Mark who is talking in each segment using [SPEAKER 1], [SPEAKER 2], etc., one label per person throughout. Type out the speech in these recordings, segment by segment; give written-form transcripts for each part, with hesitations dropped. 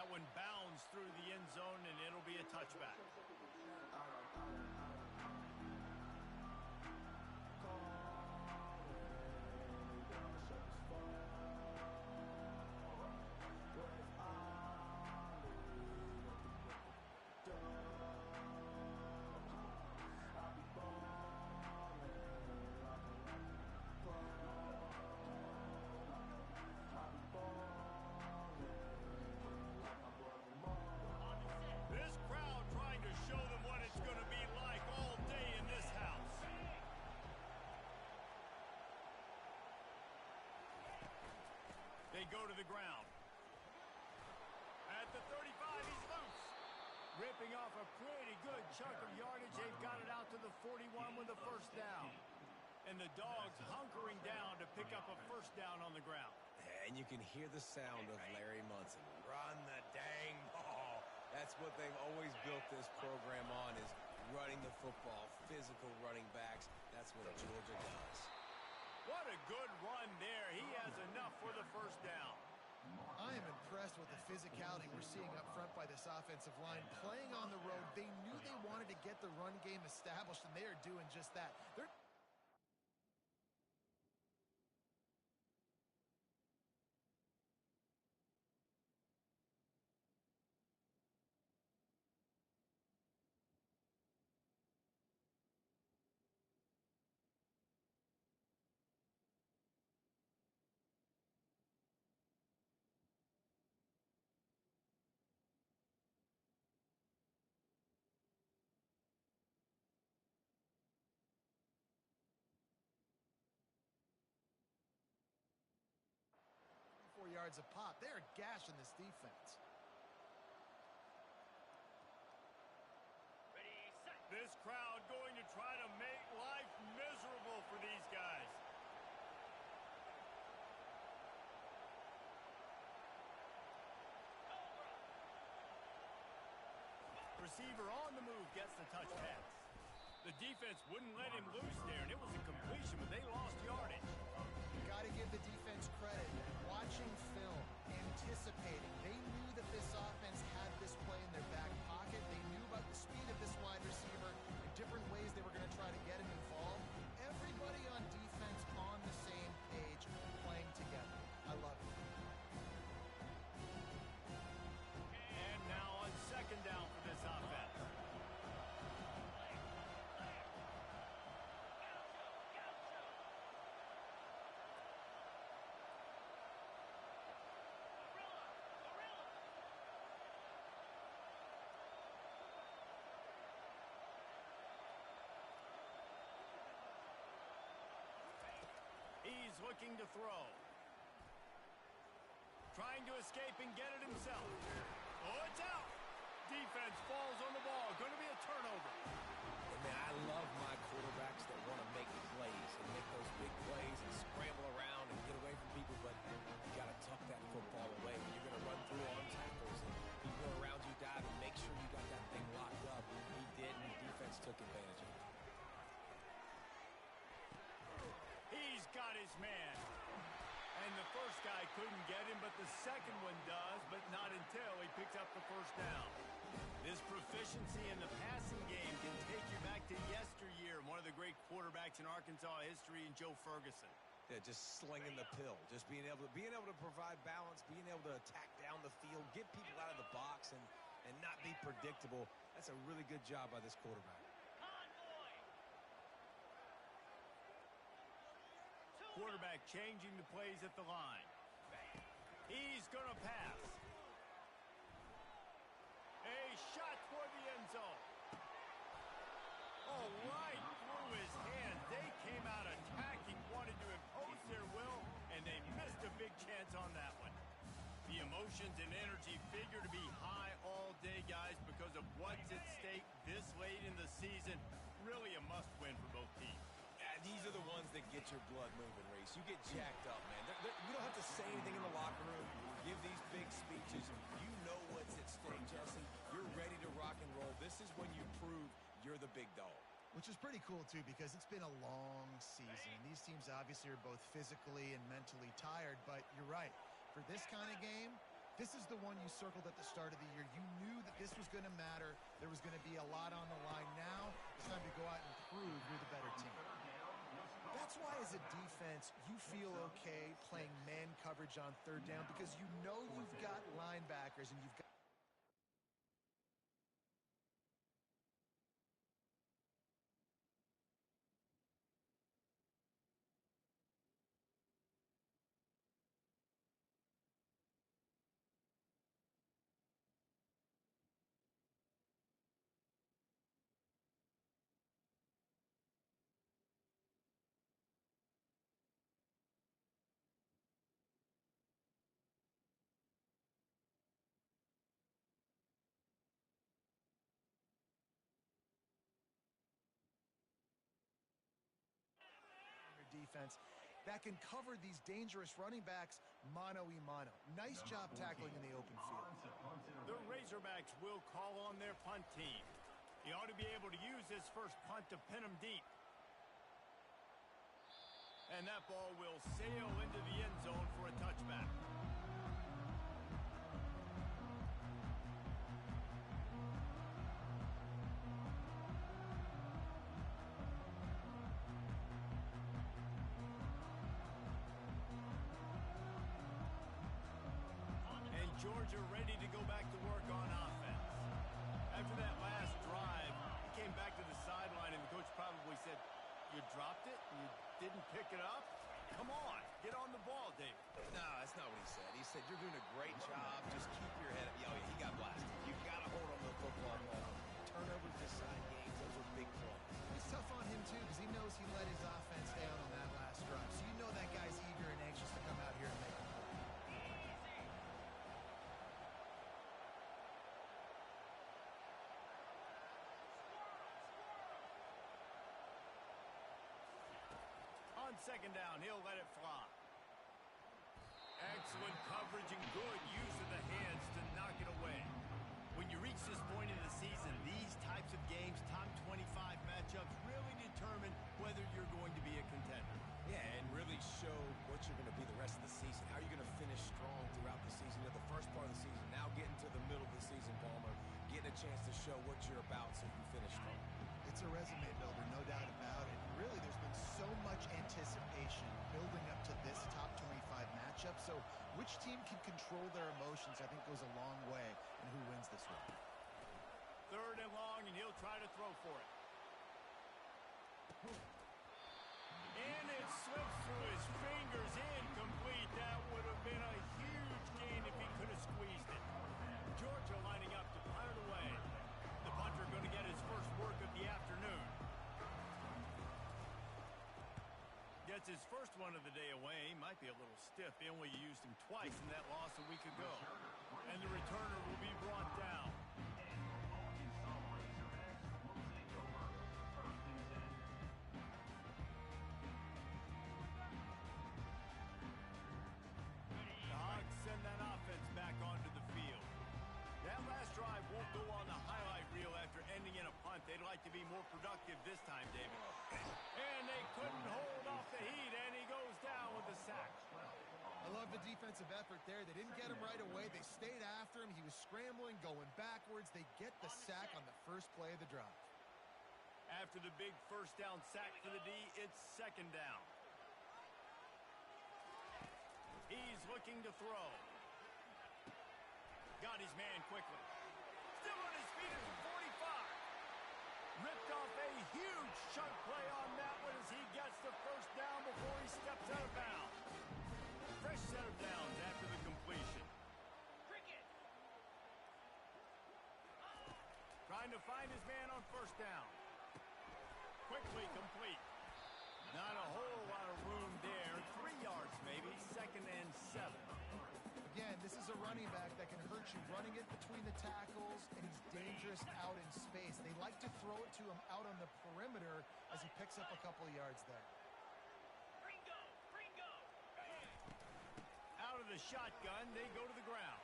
[SPEAKER 1] That one bounds through the end zone, and it'll be a touchback. This crowd trying to show them what it's going to be like all day in this house. They go to the ground. At the 35, he's loose. Ripping off a pretty good chunk of yardage. They've got it out to the 41 with a first down. And the Dogs hunkering down to pick up a first down on the ground.
[SPEAKER 2] And you can hear the sound of Larry Munson. Run the dang ball. That's what they've always built this program on, is running the football, physical running backs. That's what Georgia does.
[SPEAKER 1] What a good run there. He has enough for the first down.
[SPEAKER 3] I am impressed with the physicality we're seeing up front by this offensive line. Playing on the road, they knew they wanted to get the run game established, and they are doing just that. They're yards a pop. They're gashing this defense.
[SPEAKER 1] Ready, set. This crowd going to try to make life miserable for these guys. Receiver on the move gets the touch pass. The defense wouldn't let him loose there, and it was a completion, but they lost yardage.
[SPEAKER 3] Got to give the defense credit. Watching film, anticipating. They knew that this offense had this play in their back pocket. They knew about the speed of this wide receiver and different ways they were going to try to get him involved. Everybody on defense on the same page, playing together. I love it.
[SPEAKER 1] And now on second down for this offense. He's looking to throw. Trying to escape and get it himself. Oh, it's out. Defense falls on the ball. Going to be a turnover.
[SPEAKER 2] Man, I love my quarterbacks that want to make plays and make those big plays and scramble around and get away from people, but you got to tuck that football away when you're going to run through arm tackles and people around you dive and make sure you got that thing locked up. He did, and the defense took advantage of it.
[SPEAKER 1] He's got his man. And the first guy couldn't get him, but the second one does, but not until he picks up the first down. This proficiency in the passing game can take you back to yesteryear, one of the great quarterbacks in Arkansas history, in Joe Ferguson.
[SPEAKER 2] Yeah, just slinging the pill, just being able to provide balance, being able to attack down the field, get people out of the box, and not be predictable. That's a really good job by this quarterback.
[SPEAKER 1] Quarterback changing the plays at the line. He's going to pass. A shot toward the end zone. Oh, right through his hands. They came out attacking, wanted to impose their will, and they missed a big chance on that one. The emotions and energy figure to be high all day, guys, because of what's at stake this late in the season. Really a must-win for both teams.
[SPEAKER 2] These are the ones that get your blood moving, Reese. You get jacked up, man. We don't have to say anything in the locker room, give these big speeches. You know what's at stake, Jesse. You're ready to rock and roll. This is when you prove you're the big dog.
[SPEAKER 3] Which is pretty cool, too, because it's been a long season. These teams obviously are both physically and mentally tired, but you're right. For this kind of game, This is the one you circled at the start of the year. You knew that this was going to matter. There was going to be a lot on the line. Now it's time to go out and prove you're the better team. That's why as a defense, you feel okay playing man coverage on third down because you know you've got linebackers and you've got defense that can cover these dangerous running backs mano-a-mano. Nice job tackling in the open field.
[SPEAKER 1] The Razorbacks will call on their punt team. He ought to be able to use his first punt to pin him deep. And that ball will sail into the end zone for a touchback. Georgia ready to go back to work on offense. After that last drive, he came back to the sideline and the coach probably said, "You dropped it? You didn't pick it up? Come on, get on the ball, David."
[SPEAKER 2] No, that's not what he said. He said, "You're doing a great job. Just keep your head up." Oh, yeah, he got blasted. You got to hold on to the football more. Turnovers decide games. Those are big plays.
[SPEAKER 3] It's tough on him, too, because he knows he let his offense down on that last drive. So you know that guy's eager and anxious to come out here and make a play.
[SPEAKER 1] On second down, he'll let it fly. Excellent coverage and good use of the hands to knock it away. When you reach this point in the season, these types of games, top 25 matchups, really determine whether you're going to be a contender.
[SPEAKER 2] Yeah, and really show what you're going to be the rest of the season. How are you going to finish strong throughout the season? At the first part of the season, now getting to the middle of the season, Palmer, getting a chance to show what you're about so you can finish strong.
[SPEAKER 3] It's a resume builder, no doubt about it. Really, there's been so much anticipation building up to this top 25 matchup. So which team can control their emotions, I think, goes a long way in who wins this one.
[SPEAKER 1] Third and long, and he'll try to throw for it. And it slips through his fingers, incomplete. That would have been a huge gain if he could have squeezed it. Georgia lining up to punt it away. The punter going to get his first work of the afternoon. Gets his first one of the day away. Might be a little stiff. They only used him twice in that loss a week ago. And the returner will be brought down. The Hogs send that offense back onto the field. That last drive won't go on the highlight reel after ending in a punt. They'd like to be more productive this time, David. And they couldn't hold off the heat, and he goes down with a sack.
[SPEAKER 3] I love the defensive effort there. They didn't get him right away. They stayed after him. He was scrambling, going backwards. They get the sack on the first play of the drive.
[SPEAKER 1] After the big first down sack for the D, it's second down. He's looking to throw. Got his man quickly. Still on his feet at the 45. Ripped off a huge chunk play on that one as he gets the first down before he steps out of bounds. Fresh set of downs after the completion. Trying to find his man on first down. Quickly complete. Not a whole lot of room there. 3 yards maybe. Second and 7.
[SPEAKER 3] Again, this is a running back that can hurt you running it between the tackles, and he's dangerous out in space. They like to throw it to him out on the perimeter as he picks up a couple of yards there.
[SPEAKER 1] Out of the shotgun, they go to the ground.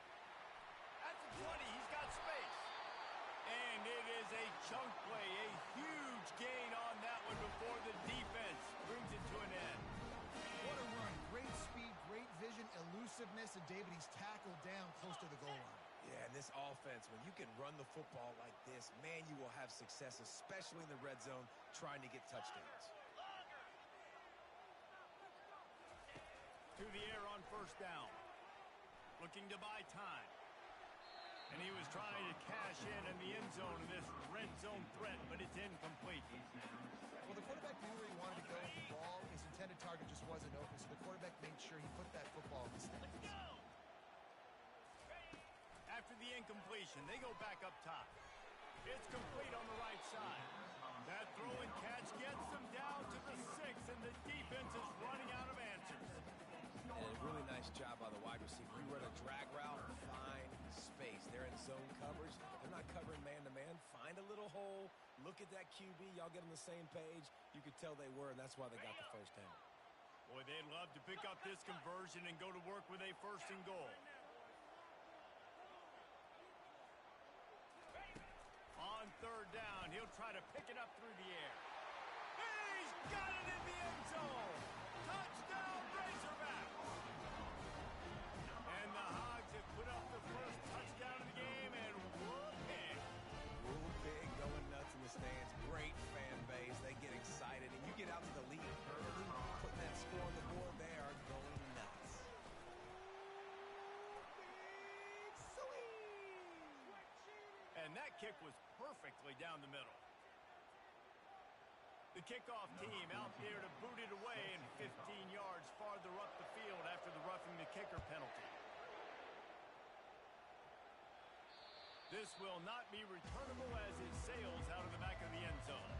[SPEAKER 1] At the 20, he's got space. And it is a chunk play, a huge gain on that one before the defense brings it to an end.
[SPEAKER 3] What a run. Great speed, great vision, elusiveness. miss, and David, he's tackled down close to the goal line.
[SPEAKER 2] Yeah, and this offense, when you can run the football like this, man, you will have success, especially in the red zone, trying to get touchdowns.
[SPEAKER 1] To the air on first down. Looking to buy time. And he was trying to cash in the end zone in this red zone threat, but it's incomplete.
[SPEAKER 3] Well, the quarterback knew where he wanted to go with the ball. His intended target just wasn't open, so the quarterback made sure he put that football in the stands.
[SPEAKER 1] After the incompletion, they go back up top. It's complete on the right side. That throw and catch gets them down to the 6, and the defense is running out of answers.
[SPEAKER 2] And a really nice job by the wide receiver. You run a drag route, find space. They're in zone coverage. They're not covering man-to-man. Find a little hole. Look at that QB. Y'all get on the same page. You could tell they were, and that's why they got the first down.
[SPEAKER 1] Boy, they'd love to pick up this conversion and go to work with a first and goal. On third down, he'll try to pick it up through the air. He's got it in the end zone. Touchdown, Razorbacks. And the Hogs have put up the first touchdown of the game, and whoop big.
[SPEAKER 2] Whoop big, going nuts in the stands. Great fan base. They get excited, and you get out to the lead early, putting that score on the board. They are going nuts.
[SPEAKER 3] Big swing!
[SPEAKER 1] And that kick was perfectly down the middle. The kickoff team out there to boot it away, and 15 yards farther up the field after the roughing the kicker penalty. This will not be returnable as it sails out of the back of the end zone.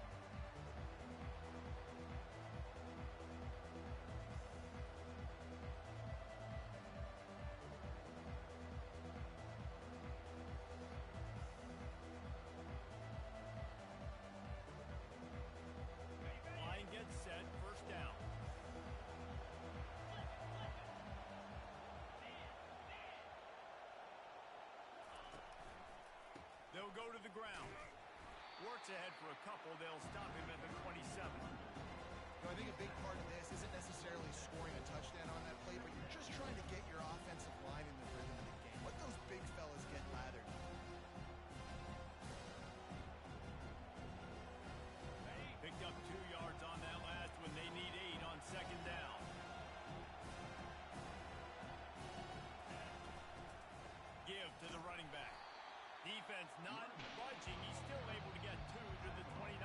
[SPEAKER 1] Line gets set, first down. They'll go to the ground. Works ahead for a couple. They'll stop him at the 27.
[SPEAKER 3] I think a big part of this isn't necessarily scoring a touchdown on that play, but you're just trying to get your offensive line in the rhythm of the game. Let those big fellas get lathered.
[SPEAKER 1] Picked up 2 yards on that last one. They need 8 on second down. Give to the running back. Defense not budging. He's still able to get 2 to the 29.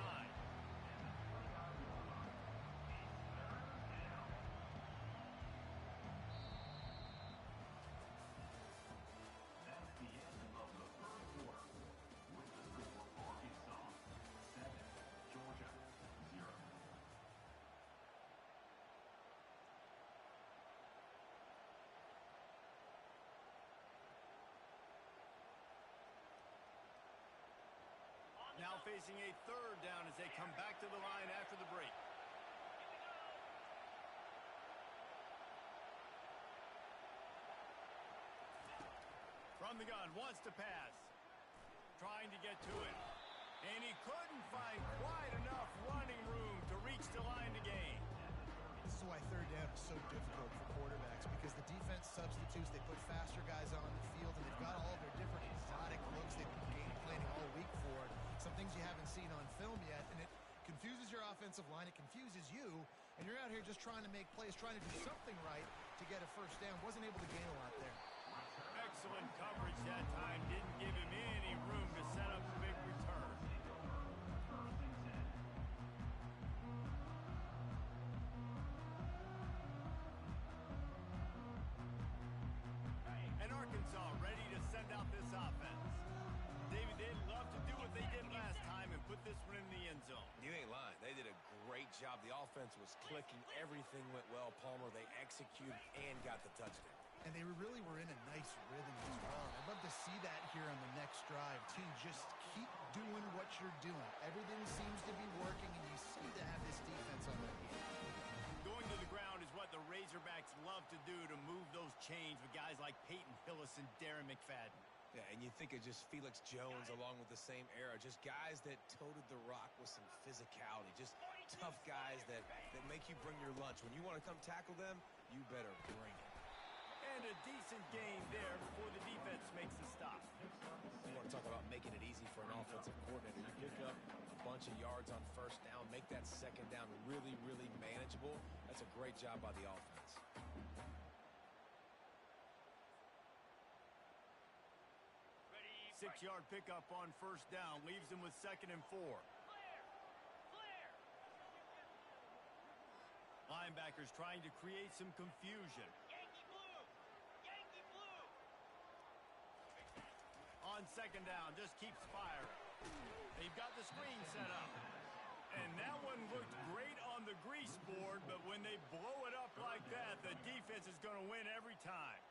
[SPEAKER 1] Now facing a third down as they come back to the line after the break. From the gun, wants to pass. Trying to get to it. And he couldn't find quite enough running room to reach the line to gain.
[SPEAKER 3] This is why third down is so difficult for quarterbacks, because the defense substitutes. They put faster guys on the field, and they've got all of their different exotic looks they've been game planning all week for. Some things you haven't seen on film yet, and it confuses your offensive line. It confuses you, and you're out here just trying to make plays, trying to do something right to get a first down. Wasn't able to gain a lot there.
[SPEAKER 1] Excellent coverage that time. Didn't give him any room to set up a big return. And Arkansas ready to send out this offense. David, they'd love to do what they did last time and put this one in the end zone.
[SPEAKER 2] You ain't lying. They did a great job. The offense was clicking. Everything went well. Palmer, they executed and got the touchdown.
[SPEAKER 3] And they really were in a nice rhythm as well. I'd love to see that here on the next drive. Team, just keep doing what you're doing. Everything seems to be working, and you seem to have this defense on their feet.
[SPEAKER 1] Going to the ground is what the Razorbacks love to do, to move those chains with guys like Peyton Hillis and Darren McFadden.
[SPEAKER 2] Yeah, and you think of just Felix Jones along with the same era. Just guys that toted the rock with some physicality. Just tough guys that make you bring your lunch. When you want to come tackle them, you better bring it.
[SPEAKER 1] And a decent gain there before the defense makes the stop.
[SPEAKER 2] You want to talk about making it easy for an offensive coordinator. You pick up a bunch of yards on first down, make that second down really, really manageable. That's a great job by the offense.
[SPEAKER 1] 6-yard pickup on first down leaves them with 2nd and 4. Linebackers trying to create some confusion.
[SPEAKER 4] Yankee blue! Yankee blue!
[SPEAKER 1] On 2nd down, just keeps firing. They've got the screen set up. And that one looked great on the grease board, but when they blow it up like that, the defense is going to win every time.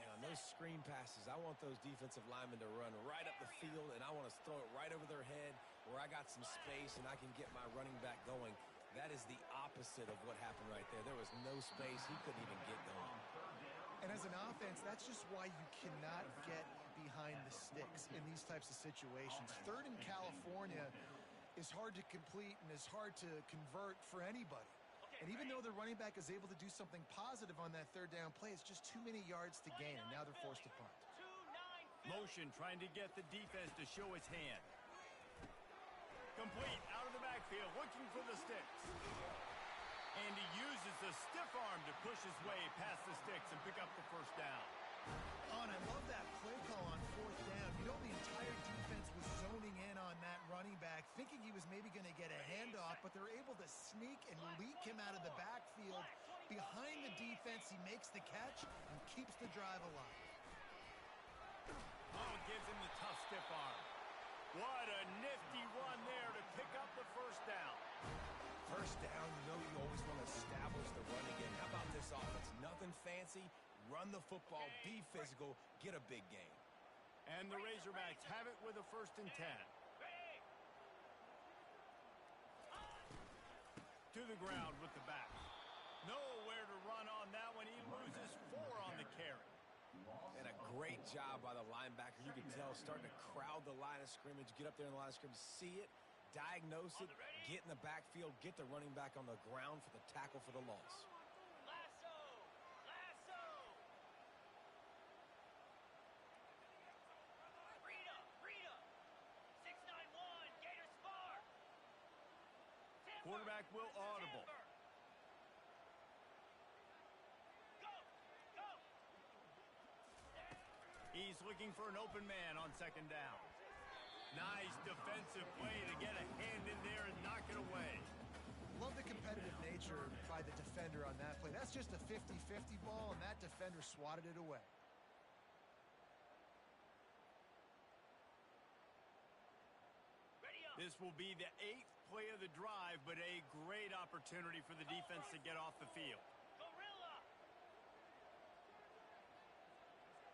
[SPEAKER 2] And on those screen passes, I want those defensive linemen to run right up the field, and I want to throw it right over their head where I got some space and I can get my running back going. That is the opposite of what happened right there. There was no space. He couldn't even get going.
[SPEAKER 3] And as an offense, that's just why you cannot get behind the sticks in these types of situations. 3rd in California is hard to complete and is hard to convert for anybody. And even though the running back is able to do something positive on that 3rd down play, it's just too many yards to gain, and now they're forced to punt.
[SPEAKER 1] Motion trying to get the defense to show its hand. Complete out of the backfield, looking for the sticks. And he uses the stiff arm to push his way past the sticks and pick up the first down.
[SPEAKER 3] Oh, and I love that play call on 4th down. You know, the entire defense was zoning in on that running back, thinking he was maybe going to get a handoff, but they're able to sneak and leak him out of the backfield. Behind the defense, he makes the catch and keeps the drive alive.
[SPEAKER 1] Oh, gives him the tough stiff arm. What a nifty run there to pick up the first down.
[SPEAKER 2] First down, you know you always want to establish the running game. How about this offense? Nothing fancy. Run the football, be physical, get a big gain.
[SPEAKER 1] And the Razorbacks have it with a 1st and 10. To the ground with the back. Nowhere to run on that one. He loses 4 on the carry.
[SPEAKER 2] And a great job by the linebacker. You can tell starting to crowd the line of scrimmage, get up there in the line of scrimmage, see it, diagnose it, get in the backfield, get the running back on the ground for the tackle for the loss.
[SPEAKER 4] Lasso! Lasso! Rita! Rita! 691! Gator Spar!
[SPEAKER 1] Quarterback will audible.
[SPEAKER 4] Go! Go!
[SPEAKER 1] He's looking for an open man on 2nd down. Nice defensive play to get a hand in there and knock it away.
[SPEAKER 3] Love the competitive nature by the defender on that play. That's just a 50-50 ball, and that defender swatted it away.
[SPEAKER 1] This will be the 8th play of the drive, but a great opportunity for the defense to get off the field.
[SPEAKER 4] Gorilla!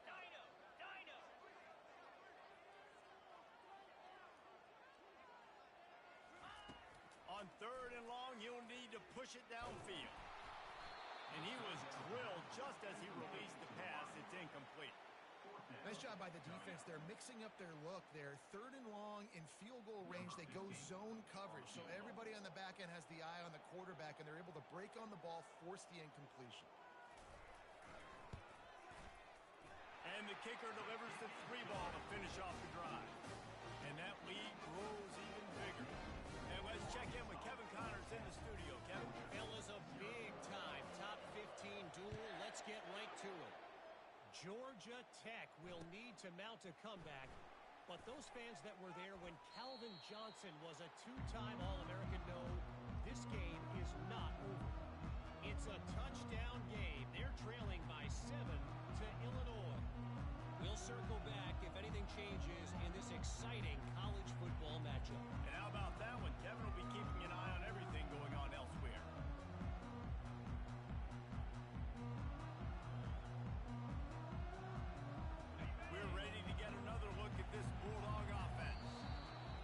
[SPEAKER 4] Dino! Dino!
[SPEAKER 1] On 3rd and long, he'll need to push it downfield. And he was drilled just as he released the pass. It's incomplete.
[SPEAKER 3] Nice job by the defense. They're mixing up their look there. 3rd and long in field goal range. They go zone coverage. So everybody on the back end has the eye on the quarterback, and they're able to break on the ball, force the incompletion.
[SPEAKER 1] And the kicker delivers the 3 ball to finish off the drive. And that lead grows even bigger. And let's check in with Kevin Connors in the studio. Kevin?
[SPEAKER 5] It was a big-time top 15 duel. Let's get right to it. Georgia Tech will need to mount a comeback, but those fans that were there when Calvin Johnson was a 2-time All-American know this game is not over. It's a touchdown game. They're trailing by 7 to Illinois. We'll circle back if anything changes in this exciting college football matchup.
[SPEAKER 1] And how about that one? Kevin will be keeping an eye on everything going on elsewhere. We're ready to get another look at this Bulldog offense.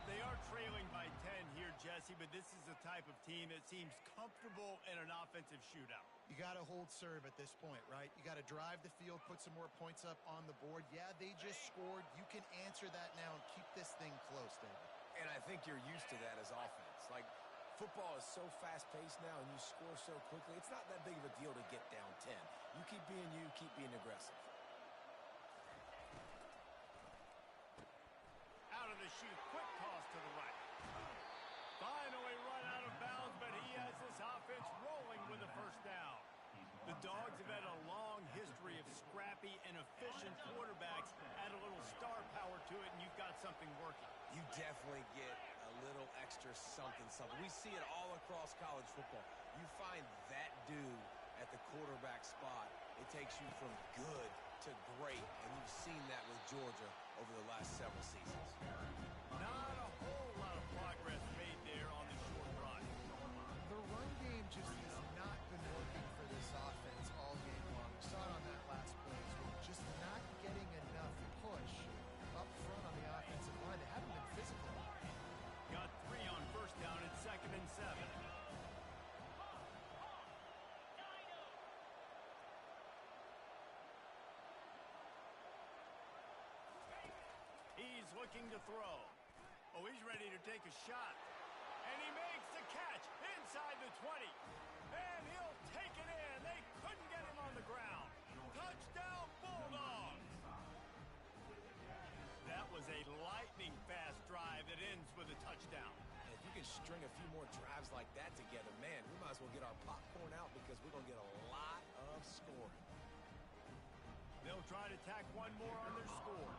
[SPEAKER 1] They are trailing by 10 here, Jesse, but this is the type of team that seems comfortable in an offensive shootout.
[SPEAKER 3] You got to hold serve at this point, right? You got to drive the field, put some more points up on the board. Yeah, they just scored. You can answer that now and keep this thing close, David.
[SPEAKER 2] And I think you're used to that as offense. Like, Football is so fast-paced now, and you score so quickly, it's not that big of a deal to get down 10. You keep being aggressive.
[SPEAKER 1] Out of the chute, quick toss to the right. Finally run out of bounds, but he has this offense rolling with a first down. The Dogs have had a long history of scrappy and efficient quarterbacks. Add a little star power to it, and you've got something working.
[SPEAKER 2] You definitely get a little extra something. We see it all across college football. You find that dude at the quarterback spot, it takes you from good to great, and you've seen that with Georgia over the last several seasons.
[SPEAKER 1] Not a whole lot of progress made there on the short run.
[SPEAKER 3] The run game just has not been working for this offense all game long. We saw it on that last play as well. Just not getting enough push up front on the offensive line. They haven't been physical.
[SPEAKER 1] Got 3 on first down at 2nd and 7. He's looking to throw. Oh, he's ready to take a shot. And he makes the catch inside the 20. And he'll take it in. They couldn't get him on the ground. Touchdown, Bulldogs. That was a lightning-fast drive that ends with a touchdown.
[SPEAKER 2] If you can string a few more drives like that together, man, we might as well get our popcorn out because we're going to get a lot of scoring.
[SPEAKER 1] They'll try to tack one more on their score.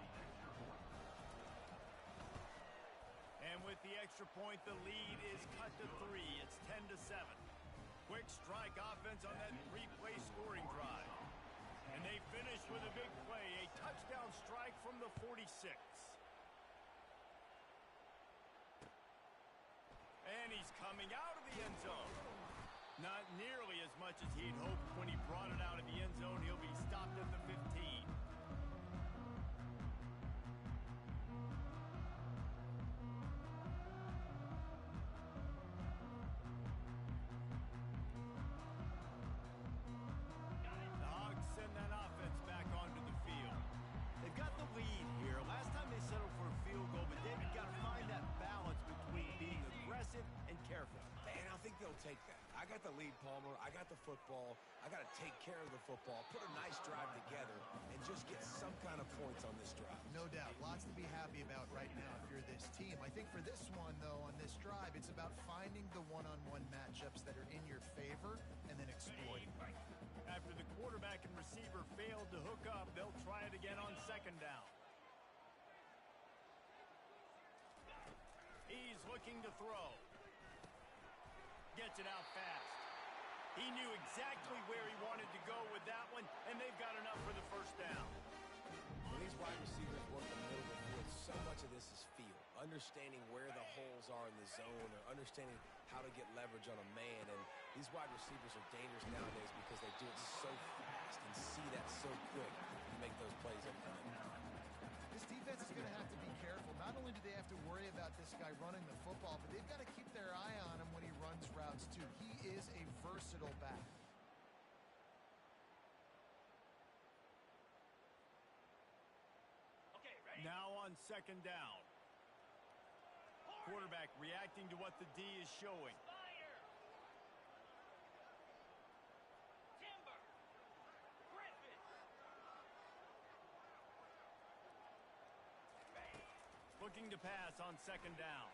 [SPEAKER 1] And with the extra point, the lead is cut to 3. It's 10-7. Quick strike offense on that 3-play scoring drive. And they finish with a big play, a touchdown strike from the 46. And he's coming out of the end zone. Not nearly as much as he'd hoped when he brought it out of the end zone. He'll be stopped at the 15.
[SPEAKER 2] Take that. I got the lead, Palmer. I got the football. I got to take care of the football, put a nice drive together, and just get some kind of points on this drive.
[SPEAKER 3] No doubt. Lots to be happy about right now if you're this team. I think for this one, though, on this drive, it's about finding the one-on-one matchups that are in your favor and then exploiting them.
[SPEAKER 1] After the quarterback and receiver failed to hook up, they'll try it again on 2nd down. He's looking to throw. Gets it out fast. He knew exactly where he wanted to go with that one, and they've got enough for the first down.
[SPEAKER 2] When these wide receivers work the middle of the field, so much of this is feel. Understanding where the holes are in the zone or understanding how to get leverage on a man. And these wide receivers are dangerous nowadays because they do it so fast and see that so quick and make those plays every time.
[SPEAKER 3] This defense is going to have to be careful. Not only do they have to worry about this guy running the football, but they've got to keep their eye on him when he runs routes too. He is a versatile back.
[SPEAKER 4] Okay, ready?
[SPEAKER 1] Now on 2nd down. Quarterback reacting to what the D is showing.
[SPEAKER 4] Spider. Timber. Griffin.
[SPEAKER 1] Looking to pass on 2nd down.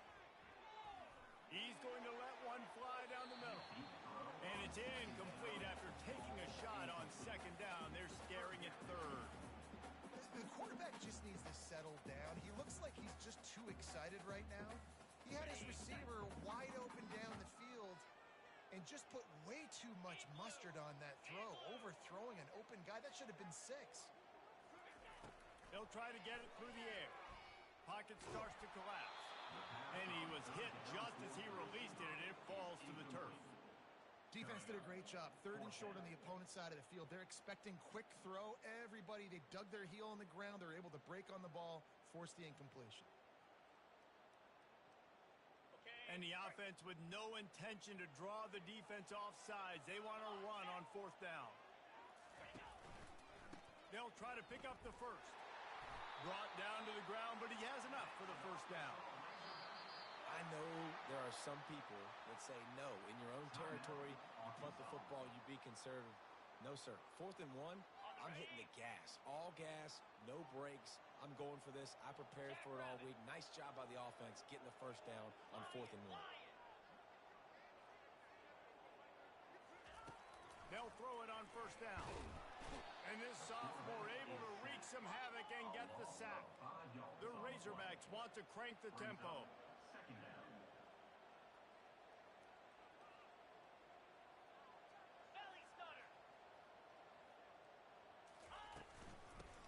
[SPEAKER 1] He's going to let one fly down the middle. And it's incomplete after taking a shot on 2nd down. They're staring at 3rd.
[SPEAKER 3] The quarterback just needs to settle down. He looks like he's just too excited right now. He had his receiver wide open down the field and just put way too much mustard on that throw, overthrowing an open guy. That should have been 6.
[SPEAKER 1] They'll try to get it through the air. Pocket starts to collapse. And he was hit just as he released it, and it falls to the turf.
[SPEAKER 3] Defense did a great job. 3rd and short on the opponent's side of the field. They're expecting quick throw. Everybody, they dug their heel on the ground. They're able to break on the ball, force the incompletion.
[SPEAKER 1] And the offense with no intention to draw the defense off sides. They want to run on 4th down. They'll try to pick up the first. Brought down to the ground, but he has enough for the first down.
[SPEAKER 2] I know there are some people that say no. In your own territory, you punt the football, you be conservative. No, sir. 4th and 1, I'm hitting the gas. All gas, no brakes. I'm going for this. I prepared for it all week. Nice job by the offense getting the first down on 4th and 1.
[SPEAKER 1] They'll throw it on first down. And this sophomore able to wreak some havoc and get the sack. The Razorbacks want to crank the tempo.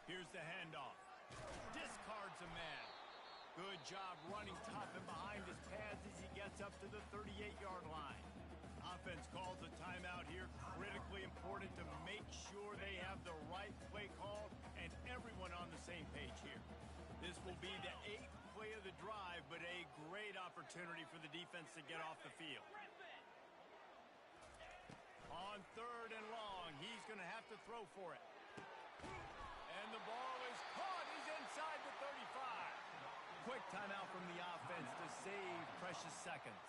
[SPEAKER 1] Here's the handoff. Discards a man. Good job running top and behind his pads as he gets up to the 38-yard line. Offense calls a timeout here. Critically important to make sure they have the right play call and everyone on the same page here. This will be the 8th play of the drive, but a great opportunity for the defense to get off the field. On 3rd and long, he's going to have to throw for it. And the ball is caught. He's inside the 35. Quick timeout from the offense to save precious seconds.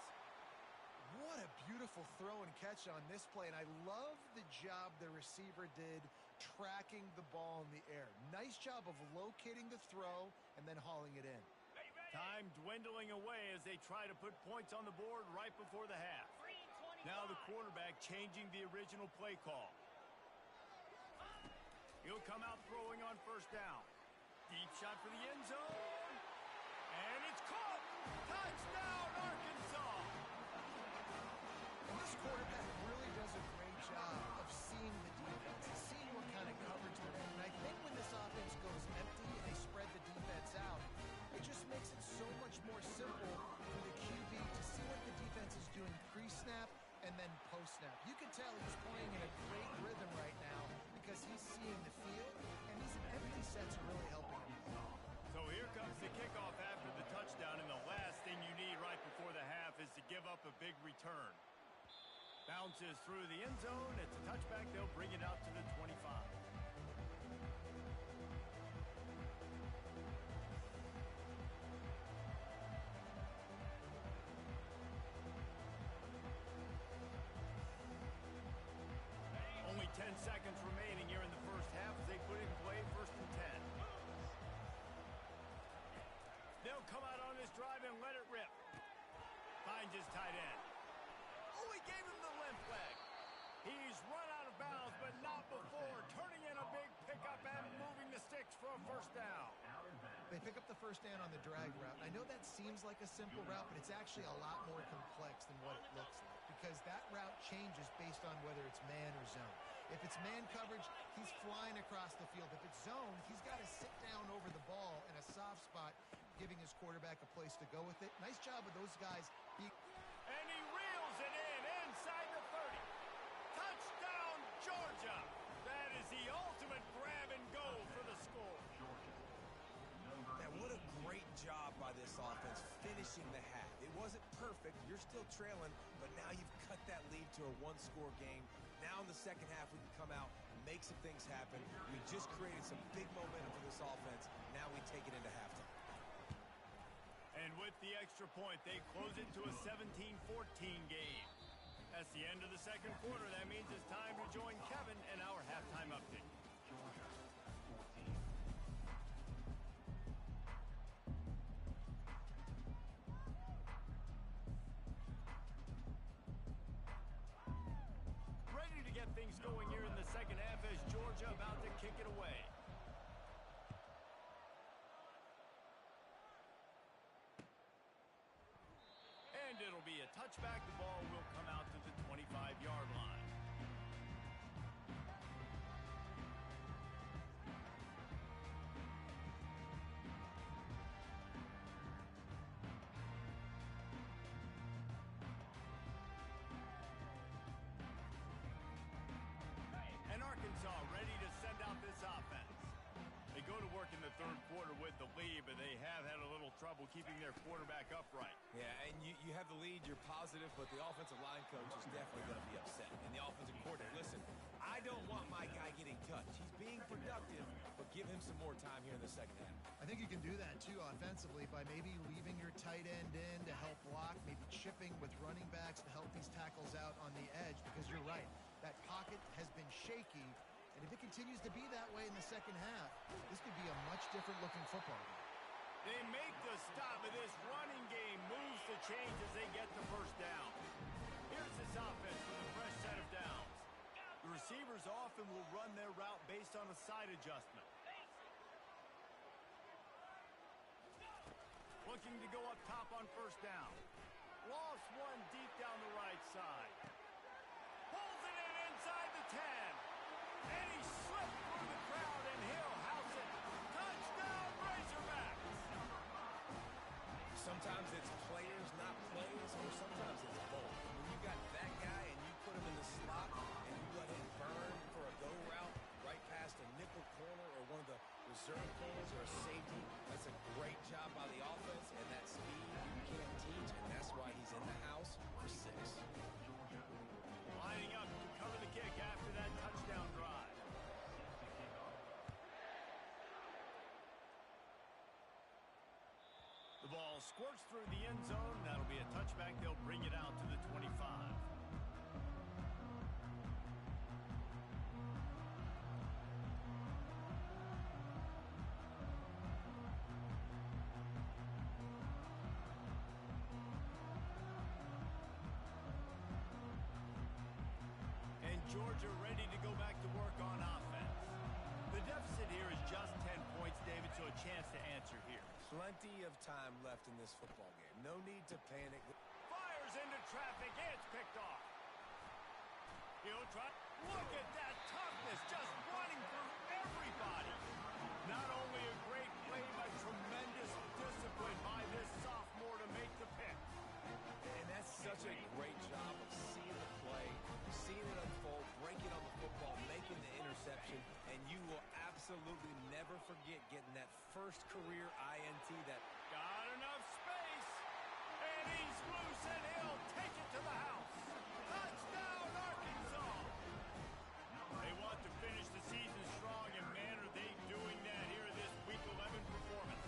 [SPEAKER 3] What a beautiful throw and catch on this play, and I love the job the receiver did tracking the ball in the air. Nice job of locating the throw and then hauling it in.
[SPEAKER 1] Time dwindling away as they try to put points on the board right before the half. Now the quarterback changing the original play call. He'll come out throwing on first down. Deep shot for the end zone. And it's caught. Touchdown, Arkansas.
[SPEAKER 3] And this quarterback really does a great job of seeing the defense, seeing what kind of coverage they're in. And I think when this offense goes empty and they spread the defense out, it just makes it so much more simple for the QB to see what the defense is doing pre-snap and then post-snap. You can tell he's playing in a great rhythm right now because he's seeing the field, and these empty sets are really helping him.
[SPEAKER 1] So here comes the kickoff after the touchdown, and the last thing you need right before the half is to give up a big return. Bounces through the end zone. It's a touchback. They'll bring it out to the 25. Only 10 seconds remaining here in the first half as they put in play 1st and 10. They'll come out on this drive and let it rip. Finds his tight end. Oh, he gave him the limp leg. He's run out of bounds, but not before. Turning in a big pickup and moving the sticks for a first down.
[SPEAKER 3] They pick up the first down on the drag route. I know that seems like a simple route, but it's actually a lot more complex than what it looks like because that route changes based on whether it's man or zone. If it's man coverage, he's flying across the field. If it's zone, he's got to sit down over the ball in a soft spot, giving his quarterback a place to go with it. Nice job of those guys being...
[SPEAKER 1] And he reels it in inside the 30. Touchdown, Georgia. That is the ultimate grab and go for the score.
[SPEAKER 2] Man, what a great job by this offense finishing the half. It wasn't perfect. You're still trailing, but now you've cut that lead to a one-score game. Now in the second half, we can come out and make some things happen. We just created some big momentum for this offense. Now we take it into halftime.
[SPEAKER 1] And with the extra point, they close it to a 17-14 game. That's the end of the second quarter. That means it's time to join Kevin in our halftime update. Ready to get things going here in the second half as Georgia about to kick it away. And it'll be a touchback. The ball will come out to the 25-yard line. And Arkansas ready to send out this offense. They go to work in the third quarter with the lead, but they have had a little trouble keeping their quarterback upright.
[SPEAKER 2] Yeah, and you have the lead, you're positive, but the offensive line coach is definitely going to be upset. And the offensive coordinator, listen, I don't want my guy getting touched. He's being productive, but give him some more time here in the second half.
[SPEAKER 3] I I think you can do that too offensively by maybe leaving your tight end in to help block, maybe chipping with running backs to help these tackles out on the edge, because you're right, that pocket has been shaky, and if it continues to be that way in the second half, this could be a much different looking football game.
[SPEAKER 1] They make the stop, but this running game moves the chains as they get the first down. Here's this offense with a fresh set of downs. The receivers often will run their route based on a side adjustment. Looking to go up top on first down. Lofts one deep down the right side. Pulls it in inside the 10. And he slipped through the crowd, and he'll house it. Touchdown, Razorbacks!
[SPEAKER 2] Sometimes it's players, not plays, or sometimes it's both. When you got that guy and you put him in the slot and you let him burn for a go route right past a nickel corner or one of the reserve corners or a safety, that's a great job by the offense, and that speed you can't teach, and that's why he's in the house for 6.
[SPEAKER 1] Lining up to cover the kick after that touchdown drive. The ball squirts through the end zone. That'll be a touchback. They'll bring it out to the 25. And Georgia ready to go back to work on offense. The deficit here is just 10 points, David, so a chance to answer here.
[SPEAKER 2] Plenty of time left in this football game. No need to panic.
[SPEAKER 1] Fires into traffic. It's picked off. He'll try. Look at that toughness, just running through everybody. Not only a great play, but tremendous discipline by this sophomore to make the pick.
[SPEAKER 2] And that's such a great job of seeing the play, seeing it unfold, breaking on the football, making the interception, and you will absolutely never forget getting that first career INT that
[SPEAKER 1] Got enough space, and he's loose, and he'll take it to the house. Touchdown, Arkansas! They want to finish the season strong, and man, are they doing that here in this Week 11 performance.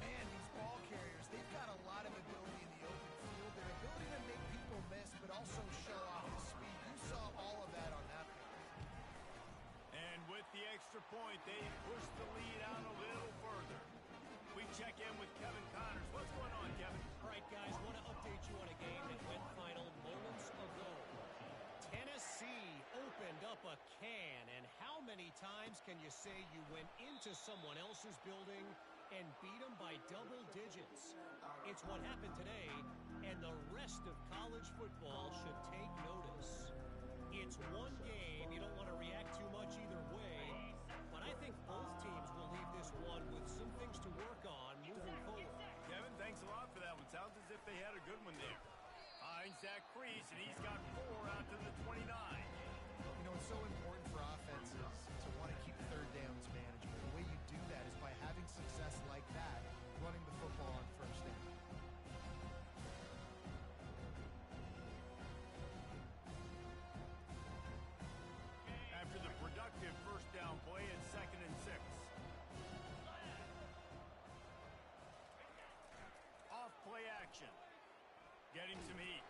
[SPEAKER 3] Man, these ball carriers, they've got a lot of ability in the open field. Their ability to make people miss, but also show off the speed. You saw all of that on that play.
[SPEAKER 1] And with the extra point, they push the lead out a little further. We check in with Kevin Connors. What's going on, Kevin?
[SPEAKER 5] All right, guys, want to update you on a game that went final moments ago. Tennessee opened up a can, and how many times can you say you went into someone else's building and beat them by double digits? It's what happened today, and the rest of college football should take notice. It's one game. You don't want to react too much either way, but I think both teams will leave this one with some things to work on moving forward.
[SPEAKER 1] Kevin, thanks a lot for that one. Sounds as if they had a good one there. Finds that crease, and he's got 4 out to the 29.
[SPEAKER 3] You know, it's so important for offenses to want to keep third downs manageable. The way you do that is by having success like that, running the football on first down.
[SPEAKER 1] After the productive first down play, it's 2nd and 6. Off play action. Getting some heat.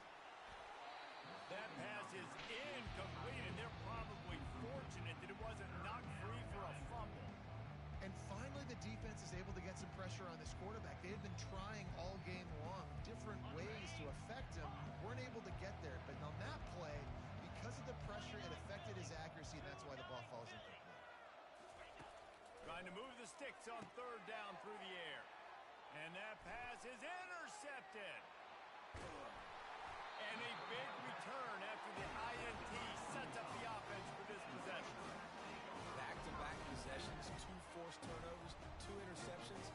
[SPEAKER 1] That pass is incomplete, and they're probably fortunate that it wasn't knocked free for a fumble.
[SPEAKER 3] And finally, the defense is able to get some pressure on this quarterback. They had been trying all game long different ways to affect him. Weren't able to get there. But on that play, because of the pressure, it affected his accuracy, and that's why the ball falls incomplete.
[SPEAKER 1] Trying to move the sticks on 3rd down through the air. And that pass is intercepted. And a big return after the INT sets up the offense for this possession.
[SPEAKER 2] back-to-back possessions, 2 forced turnovers, 2 interceptions.